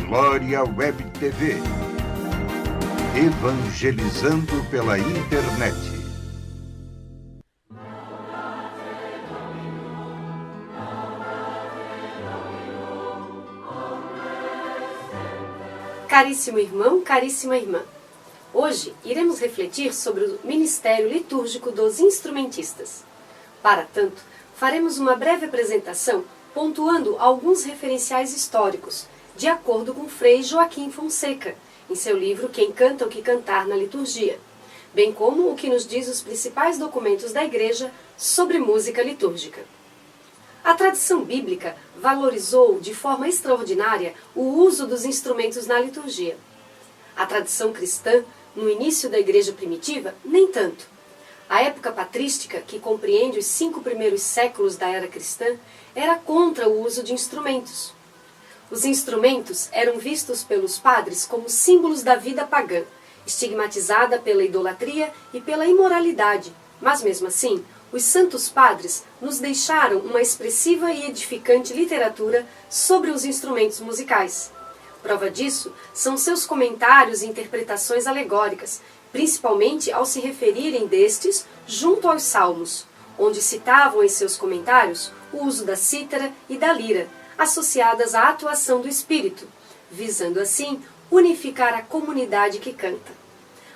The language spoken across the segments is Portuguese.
Glória Web TV. Evangelizando pela internet. Caríssimo irmão, caríssima irmã, hoje iremos refletir sobre o ministério litúrgico dos instrumentistas. Para tanto, faremos uma breve apresentação pontuando alguns referenciais históricos, de acordo com Frei Joaquim Fonseca, em seu livro Quem Canta o que Cantar na Liturgia, bem como o que nos diz os principais documentos da Igreja sobre música litúrgica. A tradição bíblica valorizou de forma extraordinária o uso dos instrumentos na liturgia. A tradição cristã, no início da Igreja primitiva, nem tanto. A época patrística, que compreende os 5 primeiros séculos da era cristã, era contra o uso de instrumentos. Os instrumentos eram vistos pelos padres como símbolos da vida pagã, estigmatizada pela idolatria e pela imoralidade, mas mesmo assim, os santos padres nos deixaram uma expressiva e edificante literatura sobre os instrumentos musicais. Prova disso são seus comentários e interpretações alegóricas, principalmente ao se referirem destes junto aos salmos, onde citavam em seus comentários o uso da cítara e da lira, associadas à atuação do Espírito, visando assim unificar a comunidade que canta.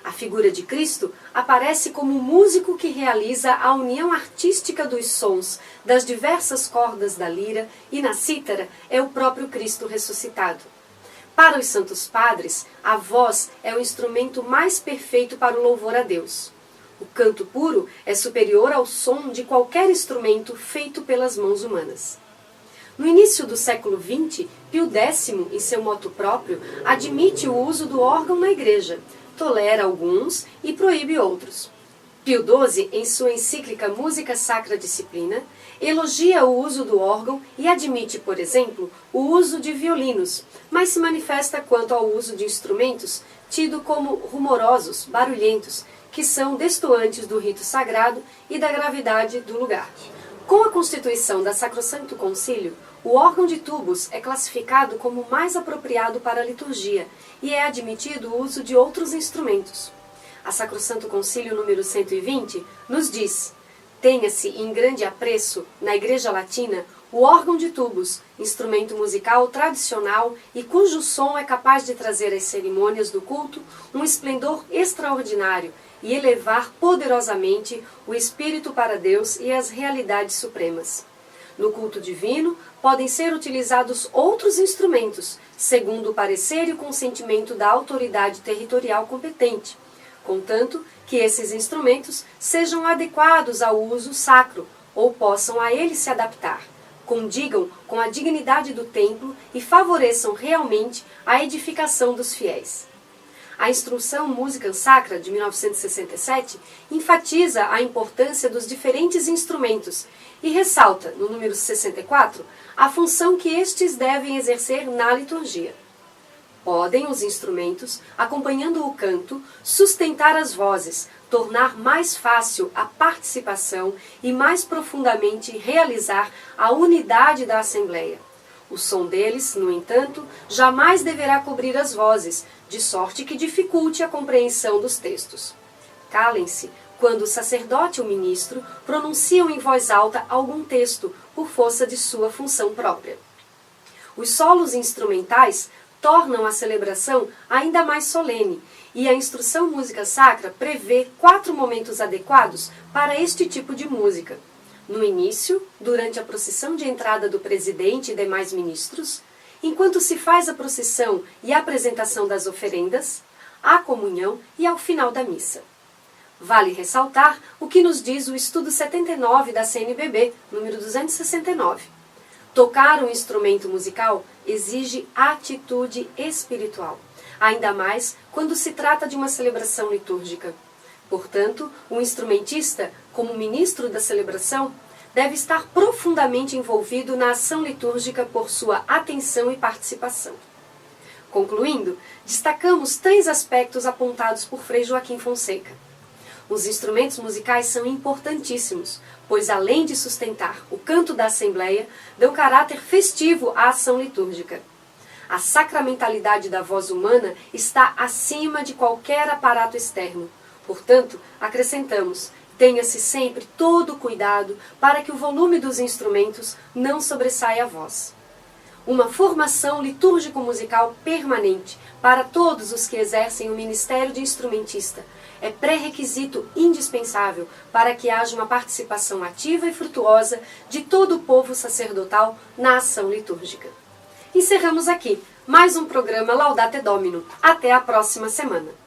A figura de Cristo aparece como o músico que realiza a união artística dos sons das diversas cordas da lira, e na cítara é o próprio Cristo ressuscitado. Para os santos padres, a voz é o instrumento mais perfeito para o louvor a Deus. O canto puro é superior ao som de qualquer instrumento feito pelas mãos humanas. No início do século XX, Pio X, em seu motu próprio, admite o uso do órgão na igreja, tolera alguns e proíbe outros. Pio XII, em sua encíclica Música Sacra Disciplina, elogia o uso do órgão e admite, por exemplo, o uso de violinos, mas se manifesta quanto ao uso de instrumentos tidos como rumorosos, barulhentos, que são destoantes do rito sagrado e da gravidade do lugar. Com a constituição da Sacrosancto Concílio, o órgão de tubos é classificado como o mais apropriado para a liturgia e é admitido o uso de outros instrumentos. A Sacrosancto Concílio número 120 nos diz: tenha-se em grande apreço, na Igreja Latina, o órgão de tubos, instrumento musical tradicional e cujo som é capaz de trazer às cerimônias do culto um esplendor extraordinário e elevar poderosamente o espírito para Deus e as realidades supremas. No culto divino, podem ser utilizados outros instrumentos, segundo o parecer e o consentimento da autoridade territorial competente, contanto que esses instrumentos sejam adequados ao uso sacro ou possam a ele se adaptar, condigam com a dignidade do templo e favoreçam realmente a edificação dos fiéis. A Instrução Música Sacra, de 1967, enfatiza a importância dos diferentes instrumentos e ressalta, no número 64, a função que estes devem exercer na liturgia. Podem os instrumentos, acompanhando o canto, sustentar as vozes, tornar mais fácil a participação e mais profundamente realizar a unidade da Assembleia. O som deles, no entanto, jamais deverá cobrir as vozes, de sorte que dificulte a compreensão dos textos. Calem-se quando o sacerdote ou ministro pronunciam em voz alta algum texto, por força de sua função própria. Os solos instrumentais tornam a celebração ainda mais solene, e a Instrução Música Sacra prevê 4 momentos adequados para este tipo de música. No início, durante a procissão de entrada do presidente e demais ministros, enquanto se faz a procissão e a apresentação das oferendas, a comunhão e ao final da missa. Vale ressaltar o que nos diz o estudo 79 da CNBB, número 269. Tocar um instrumento musical exige atitude espiritual, ainda mais quando se trata de uma celebração litúrgica. Portanto, o instrumentista, como ministro da celebração, deve estar profundamente envolvido na ação litúrgica por sua atenção e participação. Concluindo, destacamos 3 aspectos apontados por Frei Joaquim Fonseca. Os instrumentos musicais são importantíssimos, pois além de sustentar o canto da Assembleia, dão caráter festivo à ação litúrgica. A sacramentalidade da voz humana está acima de qualquer aparato externo. Portanto, acrescentamos: tenha-se sempre todo o cuidado para que o volume dos instrumentos não sobressaia a voz. Uma formação litúrgico-musical permanente para todos os que exercem o ministério de instrumentista é pré-requisito indispensável para que haja uma participação ativa e frutuosa de todo o povo sacerdotal na ação litúrgica. Encerramos aqui mais um programa Laudate Domino. Até a próxima semana.